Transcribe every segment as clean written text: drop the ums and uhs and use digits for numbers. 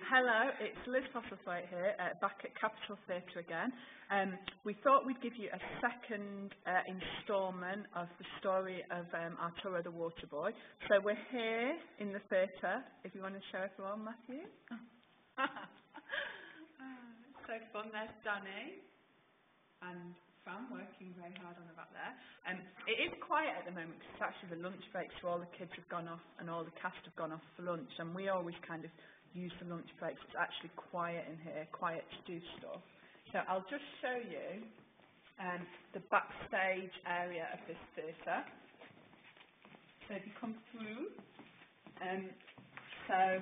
Hello, it's Liz Postlethwaite here, back at Capitol Theatre again. We thought we'd give you a second instalment of the story of Arturo the Waterboy. So we're here in the theatre, if you want to show everyone, Matthew. So fun, there's Danny and Sam working very hard on the back there. It is quiet at the moment because it's actually the lunch break, so all the kids have gone off and all the cast have gone off for lunch, and we always kind of use the lunch breaks. It's actually quiet in here, quiet to do stuff. So I'll just show you the backstage area of this theatre. So if you come through, so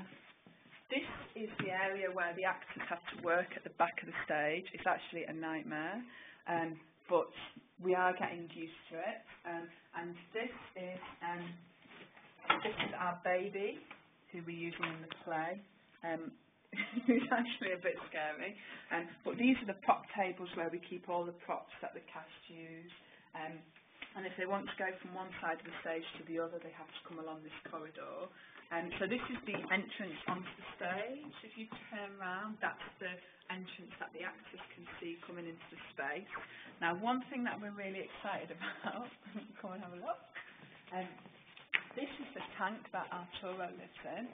this is the area where the actors have to work at the back of the stage. It's actually a nightmare, but we are getting used to it. And this is our baby, who we're using in the play. It's actually a bit scary, but these are the prop tables where we keep all the props that the cast use, and if they want to go from one side of the stage to the other, they have to come along this corridor. So this is the entrance onto the stage. If you turn around, that's the entrance that the actors can see coming into the space. Now, one thing that we're really excited about, come and have a look, this is the tank that Arturo lives in.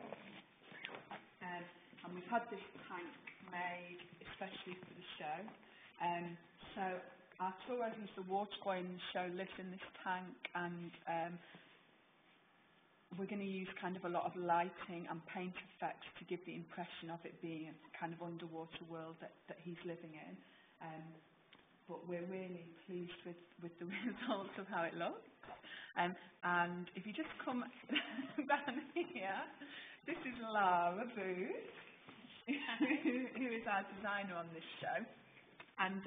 And we've had this tank made especially for the show. So Arturo, who's the Waterboy in the show, lives in this tank, and we're going to use kind of a lot of lighting and paint effects to give the impression of it being a kind of underwater world that he's living in. But we're really pleased with the results of how it looks. And if you just come down here, this is Lara Booth, who is our designer on this show, and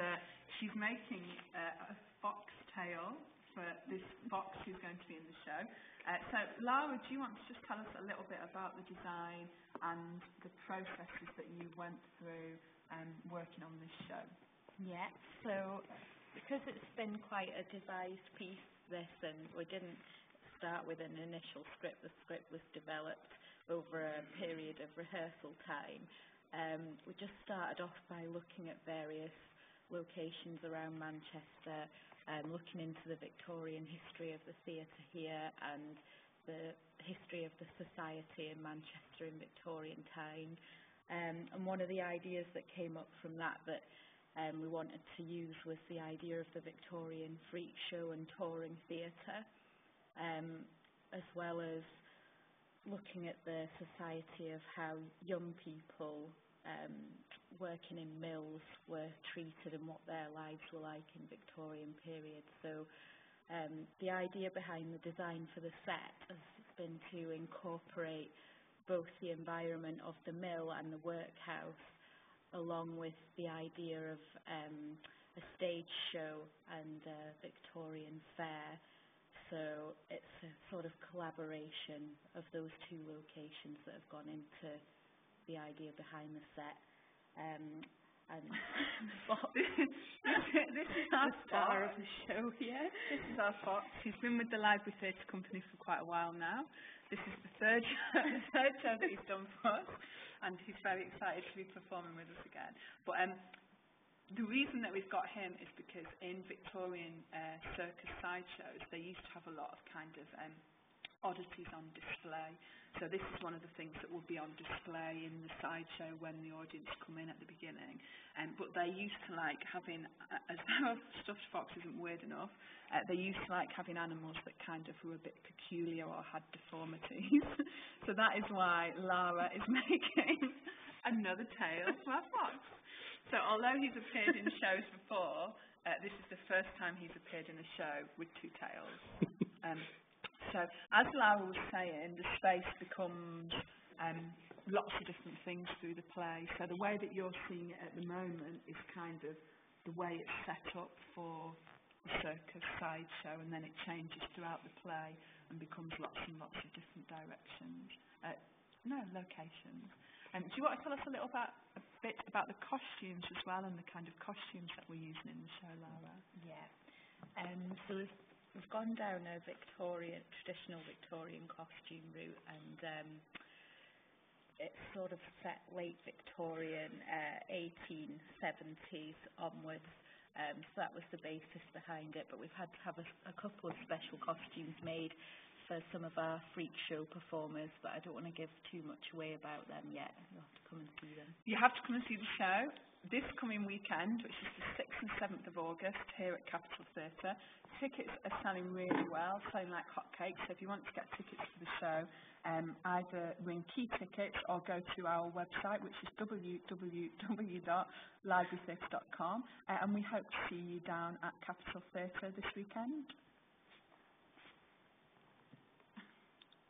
she's making a foxtail for this fox who's going to be in the show. So Lara, do you want to just tell us a little bit about the design and the processes that you went through working on this show? Yeah, so because it's been quite a devised piece, this, and we didn't start with an initial script. The script was developed over a period of rehearsal time. We just started off by looking at various locations around Manchester, looking into the Victorian history of the theatre here and the history of the society in Manchester in Victorian time. And one of the ideas that came up from that we wanted to use was the idea of the Victorian freak show and touring theatre, as well as looking at the society of how young people working in mills were treated and what their lives were like in Victorian period. So the idea behind the design for the set has been to incorporate both the environment of the mill and the workhouse, along with the idea of a stage show and a Victorian fair. So it's a sort of collaboration of those two locations that have gone into the idea behind the set. And this is our star of the show here. This is our fox. He's been with the Library Theatre Company for quite a while now. This is the third show that he's done for us, and he's very excited to be performing with us again. But the reason that we've got him is because in Victorian circus sideshows, they used to have a lot of kind of oddities on display. So this is one of the things that will be on display in the sideshow when the audience come in at the beginning. But they used to like having, as though a stuffed fox isn't weird enough, they used to like having animals that kind of were a bit peculiar or had deformities. So that is why Lara is making another tail for our fox. So although he's appeared in shows before, this is the first time he's appeared in a show with two tails. So as Lara was saying, the space becomes lots of different things through the play. So the way that you're seeing it at the moment is kind of the way it's set up for the circus sideshow, and then it changes throughout the play and becomes lots and lots of different locations. Do you want to tell us a bit about the costumes as well, and the kind of costumes that we're using in the show, Lara? Yeah. So we've gone down a traditional Victorian costume route, and it's sort of set late Victorian, 1870s onwards. So that was the basis behind it, but we've had to have a couple of special costumes made for some of our freak show performers, but I don't want to give too much away about them yet. You'll have to come and see them. You have to come and see the show this coming weekend, which is the 6th and 7th of August here at Capitol Theatre. Tickets are selling really well, selling like hotcakes, so if you want to get tickets for the show, either ring Key Tickets or go to our website, which is www.librarytheatre.com, and we hope to see you down at Capitol Theatre this weekend.